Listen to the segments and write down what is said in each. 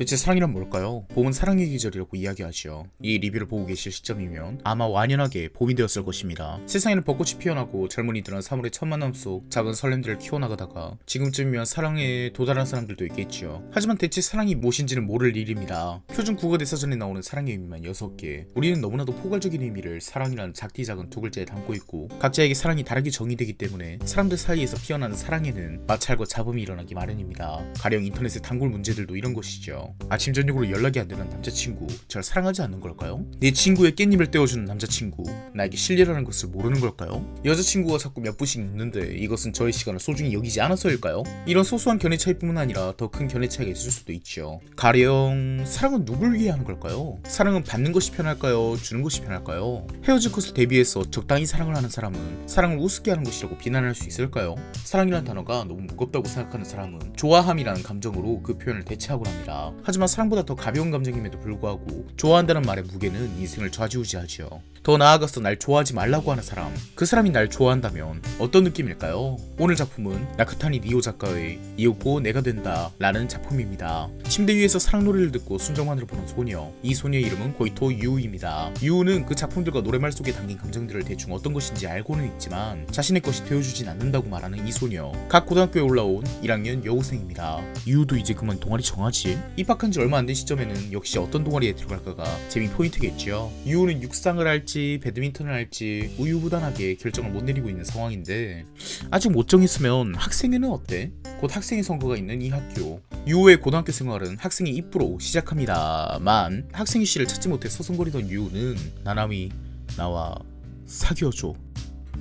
대체 사랑이란 뭘까요? 봄은 사랑의 계절이라고 이야기하죠. 이 리뷰를 보고 계실 시점이면 아마 완연하게 봄이 되었을 것입니다. 세상에는 벚꽃이 피어나고 젊은이들은 3월의 첫 만남 속 작은 설렘들을 키워나가다가 지금쯤이면 사랑에 도달한 사람들도 있겠지요. 하지만 대체 사랑이 무엇인지는 모를 일입니다. 표준 국어대사전에 나오는 사랑의 의미만 6개. 우리는 너무나도 포괄적인 의미를 사랑이라는 작디 작은 두 글자에 담고 있고 각자에게 사랑이 다르게 정의되기 때문에 사람들 사이에서 피어나는 사랑에는 마찰과 잡음이 일어나기 마련입니다. 가령 인터넷의 단골 문제들도 이런 것이죠. 아침 저녁으로 연락이 안 되는 남자친구, 절 사랑하지 않는 걸까요? 내 친구의 깻잎을 떼어주는 남자친구, 나에게 실례라는 것을 모르는 걸까요? 여자친구가 자꾸 몇 분씩 늦는데 이것은 저의 시간을 소중히 여기지 않아서일까요? 이런 소소한 견해 차이뿐만 아니라 더 큰 견해 차이가 있을 수도 있죠. 가령 사랑은 누굴 위해 하는 걸까요? 사랑은 받는 것이 편할까요? 주는 것이 편할까요? 헤어질 것을 대비해서 적당히 사랑을 하는 사람은 사랑을 우습게 하는 것이라고 비난할 수 있을까요? 사랑이라는 단어가 너무 무겁다고 생각하는 사람은 좋아함이라는 감정으로 그 표현을 대체하곤 합니다. 하지만 사랑보다 더 가벼운 감정임에도 불구하고 좋아한다는 말의 무게는 인생을 좌지우지하죠. 더 나아가서 날 좋아하지 말라고 하는 사람, 그 사람이 날 좋아한다면 어떤 느낌일까요? 오늘 작품은 나카타니 니오 작가의 이윽고 내가 된다 라는 작품입니다. 침대 위에서 사랑 노래를 듣고 순정만으로 보는 소녀, 이 소녀의 이름은 고이토 유우입니다. 유우는 그 작품들과 노래말 속에 담긴 감정들을 대충 어떤 것인지 알고는 있지만 자신의 것이 되어주진 않는다고 말하는 이 소녀, 각 고등학교에 올라온 1학년 여고생입니다. 유우도 이제 그만 동아리 정하지? 입학한 지 얼마 안 된 시점에는 역시 어떤 동아리에 들어갈까가 재미 포인트겠죠. 유우는 육상을 할지 배드민턴을 할지 우유부단하게 결정을 못 내리고 있는 상황인데 아직 못 정했으면 학생회는 어때? 곧 학생회 선거가 있는 이 학교. 유우의 고등학교 생활은 학생회 입부로 시작합니다만 학생회 씨를 찾지 못해 서성거리던 유우는 나나미 나와 사귀어줘.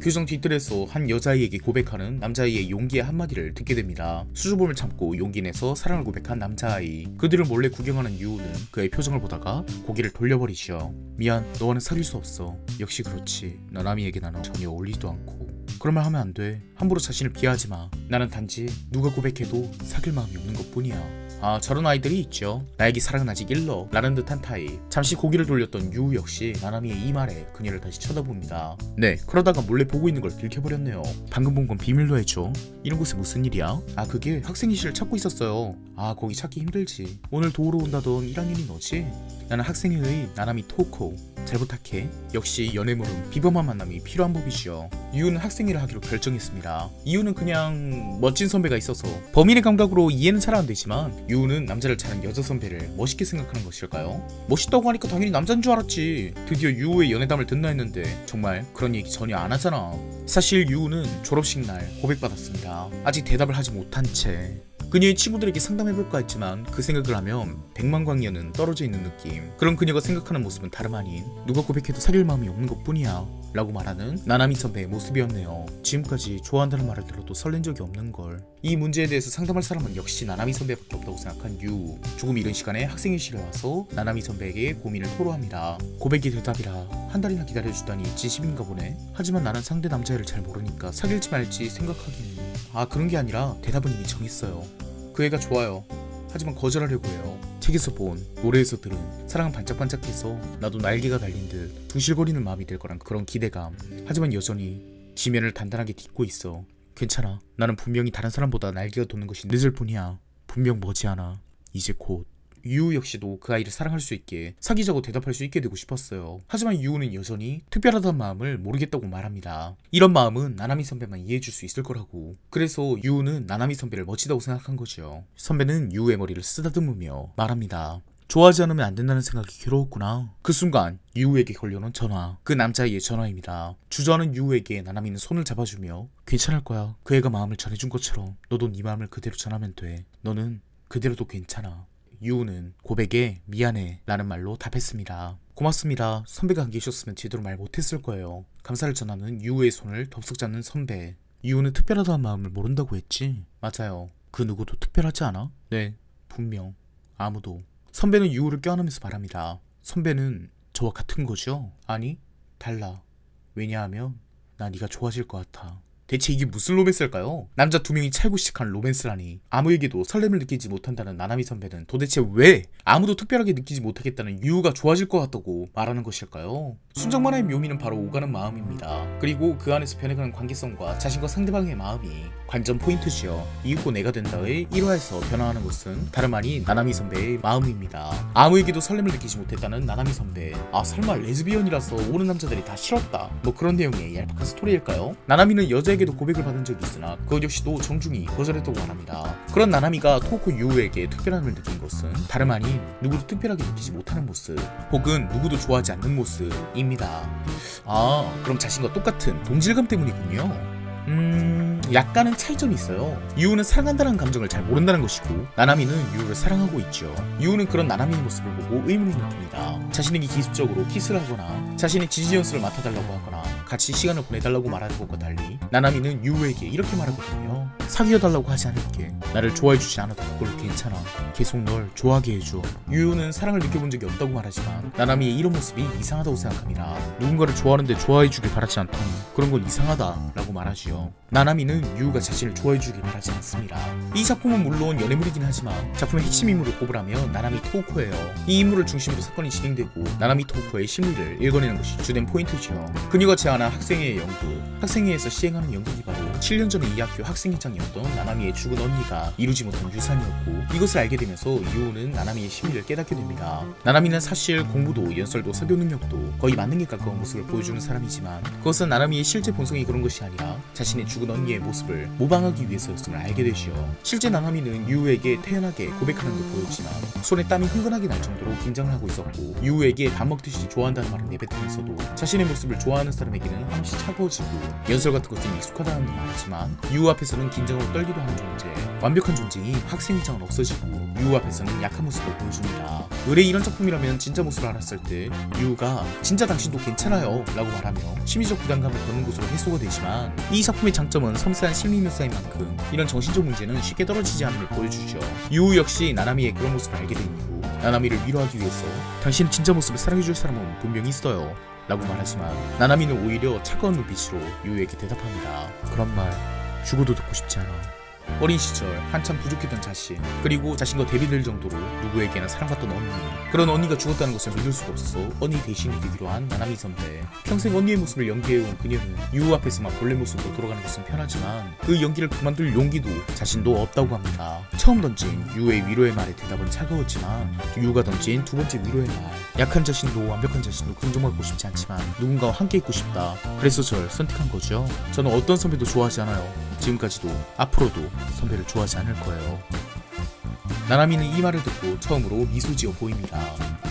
교정 뒷뜰에서 한 여자아이에게 고백하는 남자아이의 용기의 한마디를 듣게 됩니다. 수줍음을 참고 용기 내서 사랑을 고백한 남자아이. 그들을 몰래 구경하는 유우는 그의 표정을 보다가 고개를 돌려버리죠. 미안, 너와는 사귈 수 없어. 역시 그렇지. 나나미에게 나는 전혀 어울리지도 않고. 그런 말 하면 안 돼. 함부로 자신을 비하하지 마. 나는 단지 누가 고백해도 사귈 마음이 없는 것뿐이야. 아, 저런 아이들이 있죠. 나에게 사랑은 아직 일러 라는 듯한 타입. 잠시 고개를 돌렸던 유우 역시 나나미의 이 말에 그녀를 다시 쳐다봅니다. 네, 그러다가 몰래 보고 있는 걸 들켜버렸네요. 방금 본 건 비밀로 해줘. 이런 곳에 무슨 일이야? 아, 그게 학생회실을 찾고 있었어요. 아, 거기 찾기 힘들지. 오늘 도우러 온다던 1학년이 너지? 나는 학생회의 나나미 토코. 잘 부탁해. 역시 연애물은 비범한 만남이 필요한 법이지요. 유우는 학생회를 하기로 결정했습니다. 이유는 그냥 멋진 선배가 있어서. 범인의 감각으로 이해는 잘 안 되지만 유우는 남자를 찾는 여자 선배를 멋있게 생각하는 것일까요? 멋있다고 하니까 당연히 남자인 줄 알았지. 드디어 유우의 연애담을 듣나 했는데 정말 그런 얘기 전혀 안 하잖아. 사실 유우는 졸업식 날 고백받았습니다. 아직 대답을 하지 못한 채 그녀의 친구들에게 상담해볼까 했지만 그 생각을 하면 백만광년은 떨어져 있는 느낌. 그런 그녀가 생각하는 모습은 다름 아닌 누가 고백해도 사귈 마음이 없는 것뿐이야 라고 말하는 나나미 선배의 모습이었네요. 지금까지 좋아한다는 말을 들어도 설렌 적이 없는걸. 이 문제에 대해서 상담할 사람은 역시 나나미 선배밖에 없다고 생각한 유우. 조금 이른 시간에 학생회실에 와서 나나미 선배에게 고민을 토로합니다. 고백이 대답이라 한 달이나 기다려주다니 진심인가 보네. 하지만 나는 상대 남자애를 잘 모르니까 사귈지 말지 생각하기는. 아, 그런 게 아니라 대답은 이미 정했어요. 그 애가 좋아요. 하지만 거절하려고 해요. 책에서 본, 노래에서 들은 사랑은 반짝반짝해서 나도 날개가 달린 듯 둥실거리는 마음이 들 거란 그런 기대감. 하지만 여전히 지면을 단단하게 딛고 있어. 괜찮아. 나는 분명히 다른 사람보다 날개가 돋는 것이 늦을 뿐이야. 분명 머지않아. 이제 곧. 유우 역시도 그 아이를 사랑할 수 있게 사귀자고 대답할 수 있게 되고 싶었어요. 하지만 유우는 여전히 특별하다는 마음을 모르겠다고 말합니다. 이런 마음은 나나미 선배만 이해해줄 수 있을 거라고. 그래서 유우는 나나미 선배를 멋지다고 생각한 거죠. 선배는 유우의 머리를 쓰다듬으며 말합니다. 좋아하지 않으면 안 된다는 생각이 괴로웠구나. 그 순간 유우에게 걸려오는 전화. 그 남자아이의 전화입니다. 주저하는 유우에게 나나미는 손을 잡아주며 괜찮을 거야. 그 애가 마음을 전해준 것처럼 너도 네 마음을 그대로 전하면 돼. 너는 그대로도 괜찮아. 유우는 고백에 미안해 라는 말로 답했습니다. 고맙습니다. 선배가 안 계셨으면 제대로 말 못했을 거예요. 감사를 전하는 유우의 손을 덥석 잡는 선배. 유우는 특별하다는 마음을 모른다고 했지? 맞아요. 그 누구도 특별하지 않아? 네, 분명 아무도. 선배는 유우를 껴안으면서 말합니다. 선배는 저와 같은 거죠? 아니, 달라. 왜냐하면 나 네가 좋아질 것 같아. 대체 이게 무슨 로맨스일까요? 남자 두 명이 찰고 시작한 로맨스라니. 아무에게도 설렘을 느끼지 못한다는 나나미 선배는 도대체 왜 아무도 특별하게 느끼지 못하겠다는 유우가 좋아질 것 같다고 말하는 것일까요? 순정만화의 묘미는 바로 오가는 마음입니다. 그리고 그 안에서 변해가는 관계성과 자신과 상대방의 마음이 관전 포인트지요. 이윽고 내가 된다의 1화에서 변화하는 것은 다름 아닌 나나미 선배의 마음입니다. 아무에게도 설렘을 느끼지 못했다는 나나미 선배. 아 설마 레즈비언이라서 오는 남자들이 다 싫었다 뭐 그런 내용의 얄팍한 스토리일까요? 나나미는 여자에게도 고백을 받은 적이 있으나 그것 역시도 정중히 거절했다고 말합니다. 그런 나나미가 토코 유우에게 특별함을 느낀 것은 다름 아닌 누구도 특별하게 느끼지 못하는 모습 혹은 누구도 좋아하지 않는 모습입니다. 아 그럼 자신과 똑같은 동질감 때문이군요. 약간은 차이점이 있어요. 유우는 사랑한다는 감정을 잘 모른다는 것이고 나나미는 유우를 사랑하고 있죠. 유우는 그런 나나미의 모습을 보고 의문을 느낍니다. 자신에게 기습적으로 키스를 하거나 자신의 지지 연수를 맡아달라고 하거나 같이 시간을 보내달라고 말하는 것과 달리 나나미는 유우에게 이렇게 말하거든요. 사귀어달라고 하지 않을게. 나를 좋아해주지 않아도 그걸로 괜찮아. 계속 널 좋아하게 해줘. 유우는 사랑을 느껴본 적이 없다고 말하지만 나나미의 이런 모습이 이상하다고 생각합니다. 누군가를 좋아하는데 좋아해주길 바라지 않다니 그런 건 이상하다 라고 말하지요. 나나미는 유우가 자신을 좋아해주길 바라지 않습니다. 이 작품은 물론 연애물이긴 하지만 작품의 핵심 인물을 꼽으라면 나나미 토우코예요. 이 인물을 중심으로 사건이 진행되고 나나미 토우코의 심리를 읽어내는 것이 주된 포인트죠. 그녀가 제안한 학생회의 연극, 학생회에서 시행하는 연극이 바로 7년 전에 이 학교 학생회장이었던 나나미의 죽은 언니가 이루지 못한 유산이었고 이것을 알게 되면서 유우는 나나미의 심리를 깨닫게 됩니다. 나나미는 사실 공부도 연설도 설교 능력도 거의 만능에 가까운 모습을 보여주는 사람이지만 그것은 나나미의 실제 본성이 그런 것이 아니라 자신의 죽은 언니의 모습을 모방하기 위해서였음을 알게 되지요. 실제 나나미는 유우에게 태연하게 고백하는 듯 보였지만 손에 땀이 흥건하게 날 정도로 긴장을 하고 있었고 유우에게 밥 먹듯이 좋아한다는 말을 내뱉으면서도 자신의 모습을 좋아하는 사람에게는 한없이 차가워지고 연설 같은 것은 익숙하다는 듯 말하지만 유우 앞에서는 긴장으로 떨기도 하는 존재, 완벽한 존재인 학생회장은 없어지고 유우 앞에서는 약한 모습을 보여줍니다. 의뢰 이런 작품이라면 진짜 모습을 알았을 때 유우가 진짜 당신도 괜찮아요 라고 말하며 심리적 부담감을 걷는 곳으로 해소가 되지만 이 작품의 장점은 섬세한 심리 묘사인 만큼 이런 정신적 문제는 쉽게 떨어지지 않음을 보여주죠. 유우 역시 나나미의 그런 모습을 알게 된 이후 나나미를 위로하기 위해서 당신은 진짜 모습을 사랑해줄 사람은 분명히 있어요 라고 말하지만 나나미는 오히려 차가운 눈빛으로 유우에게 대답합니다. 그런 말 죽어도 듣고 싶지 않아. 어린 시절 한참 부족했던 자신 그리고 자신과 대비될 정도로 누구에게나 사랑받던 언니 그런 언니가 죽었다는 것을 믿을 수가 없어서 언니 대신에 되기로 한 나나미 선배 평생 언니의 모습을 연기해온 그녀는 유우 앞에서만 본래 모습으로 돌아가는 것은 편하지만 그 연기를 그만둘 용기도 자신도 없다고 합니다. 처음 던진 유우의 위로의 말에 대답은 차가웠지만 유우가 던진 두 번째 위로의 말 약한 자신도 완벽한 자신도 긍정받고 싶지 않지만 누군가와 함께 있고 싶다. 그래서 절 선택한 거죠. 저는 어떤 선배도 좋아하지 않아요. 지금까지도 앞으로도 선배를 좋아하지 않을 거예요. 나나미는 이 말을 듣고 처음으로 미소 지어 보입니다.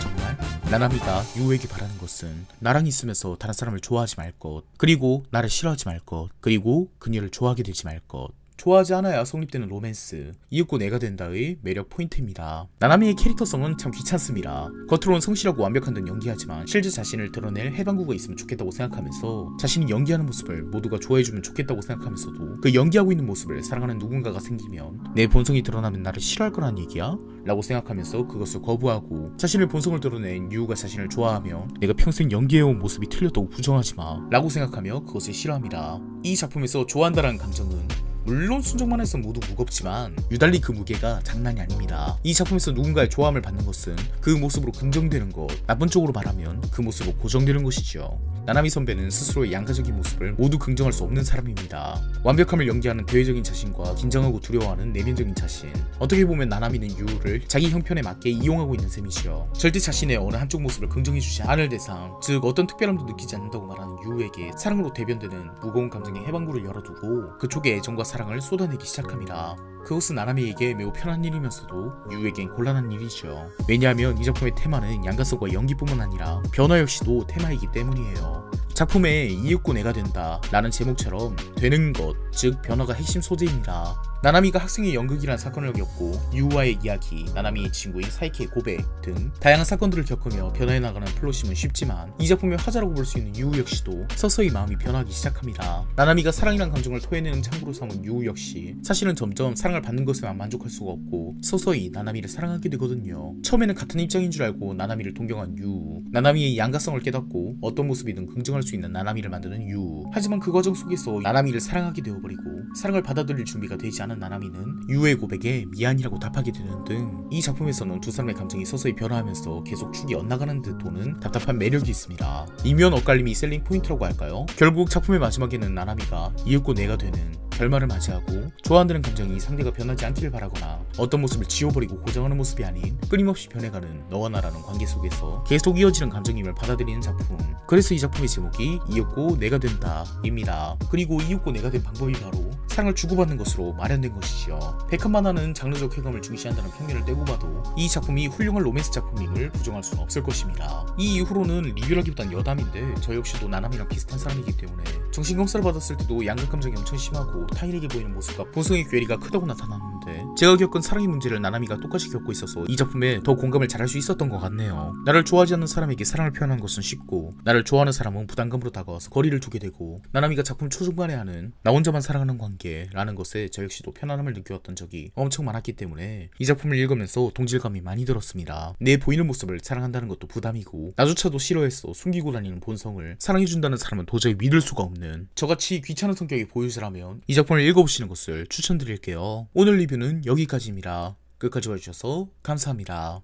정말? 나나미가 유우에게 바라는 것은 나랑 있으면서 다른 사람을 좋아하지 말 것, 그리고 나를 싫어하지 말 것, 그리고 그녀를 좋아하게 되지 말 것. 좋아하지 않아야 성립되는 로맨스, 이윽고 내가 된다의 매력 포인트입니다. 나나미의 캐릭터성은 참 귀찮습니다. 겉으로는 성실하고 완벽한 듯 연기하지만 실제 자신을 드러낼 해방구가 있으면 좋겠다고 생각하면서 자신이 연기하는 모습을 모두가 좋아해주면 좋겠다고 생각하면서도 그 연기하고 있는 모습을 사랑하는 누군가가 생기면 내 본성이 드러나면 나를 싫어할 거란 얘기야? 라고 생각하면서 그것을 거부하고 자신의 본성을 드러낸 유우가 자신을 좋아하며 내가 평생 연기해온 모습이 틀렸다고 부정하지 마 라고 생각하며 그것을 싫어합니다. 이 작품에서 좋아한다라는 감정은 물론 순정만화에서 모두 무겁지만 유달리 그 무게가 장난이 아닙니다. 이 작품에서 누군가의 좋아함을 받는 것은 그 모습으로 긍정되는 것, 나쁜 쪽으로 말하면 그 모습으로 고정되는 것이죠. 나나미 선배는 스스로의 양가적인 모습을 모두 긍정할 수 없는 사람입니다. 완벽함을 연기하는 대외적인 자신과 긴장하고 두려워하는 내면적인 자신. 어떻게 보면 나나미는 유우를 자기 형편에 맞게 이용하고 있는 셈이죠. 절대 자신의 어느 한쪽 모습을 긍정해주지 않을 대상, 즉 어떤 특별함도 느끼지 않는다고 말하는 유우에게 사랑으로 대변되는 무거운 감정의 해방구를 열어두고 그쪽에 애정과 사랑을 쏟아내기 시작합니다. 그것은 나나미에게 매우 편한 일이면서도 유우에겐 곤란한 일이죠. 왜냐하면 이 작품의 테마는 양가성과 연기뿐만 아니라 변화 역시도 테마이기 때문이에요. 작품의 이윽고 내가 된다 라는 제목처럼 되는 것, 즉 변화가 핵심 소재입니다. 나나미가 학생의 연극이라는 사건을 겪고 유우와의 이야기, 나나미의 친구인 사이키의 고백 등 다양한 사건들을 겪으며 변화해 나가는 플롯임은 쉽지만 이 작품의 화자라고 볼 수 있는 유우 역시도 서서히 마음이 변하기 시작합니다. 나나미가 사랑이란 감정을 토해내는 창구로 삼은 유우 역시 사실은 점점 사랑을 받는 것에만 만족할 수가 없고 서서히 나나미를 사랑하게 되거든요. 처음에는 같은 입장인 줄 알고 나나미를 동경한 유우, 나나미의 양가성을 깨닫고 어떤 모습이든 긍정할 수 있는 나나미를 만드는 유우. 하지만 그 과정 속에서 나나미를 사랑하게 되어버리고 사랑을 받아들일 준비가 되지 않은 아는 나나미는 유우의 고백에 미안이라고 답하게 되는 등 이 작품에서는 두 사람의 감정이 서서히 변화하면서 계속 축이 엇나가는 듯 도는 답답한 매력이 있습니다. 이면 엇갈림이 셀링 포인트라고 할까요? 결국 작품의 마지막에는 나나미가 이윽고 내가 되는 결말을 맞이하고 좋아한다는 감정이 상대가 변하지 않기를 바라거나 어떤 모습을 지워버리고 고정하는 모습이 아닌 끊임없이 변해가는 너와 나라는 관계 속에서 계속 이어지는 감정임을 받아들이는 작품. 그래서 이 작품의 제목이 이윽고 내가 된다 입니다. 그리고 이윽고 내가 된 방법이 바로 사랑을 주고받는 것으로 마련된 것이죠. 백한 만화는 장르적 쾌감을 중시한다는 평면을 떼고 봐도 이 작품이 훌륭한 로맨스 작품임을 부정할 수는 없을 것입니다. 이 이후로는 리뷰라기보단 여담인데 저 역시도 나나미랑 비슷한 사람이기 때문에 정신검사를 받았을 때도 양극 감정이 엄청 심하고 타인에게 보이는 모습과 본성의 괴리가 크다고 나타나는데 제가 겪은 사랑의 문제를 나나미가 똑같이 겪고 있어서 이 작품에 더 공감을 잘할 수 있었던 것 같네요. 나를 좋아하지 않는 사람에게 사랑을 표현하는 것은 쉽고 나를 좋아하는 사람은 부담감으로 다가와서 거리를 두게 되고 나나미가 작품 초중반에 하는 나 혼자만 사랑하는 관계라는 것에 저 역시도 편안함을 느껴왔던 적이 엄청 많았기 때문에 이 작품을 읽으면서 동질감이 많이 들었습니다. 내 보이는 모습을 사랑한다는 것도 부담이고 나조차도 싫어했어 숨기고 다니는 본성을 사랑해준다는 사람은 도저히 믿을 수가 없는 저같이 귀찮은 성격의 보유자라면 이 작품을 읽어보시는 것을 추천드릴게요. 오늘 리뷰는 여기까지입니다. 끝까지 봐주셔서 감사합니다.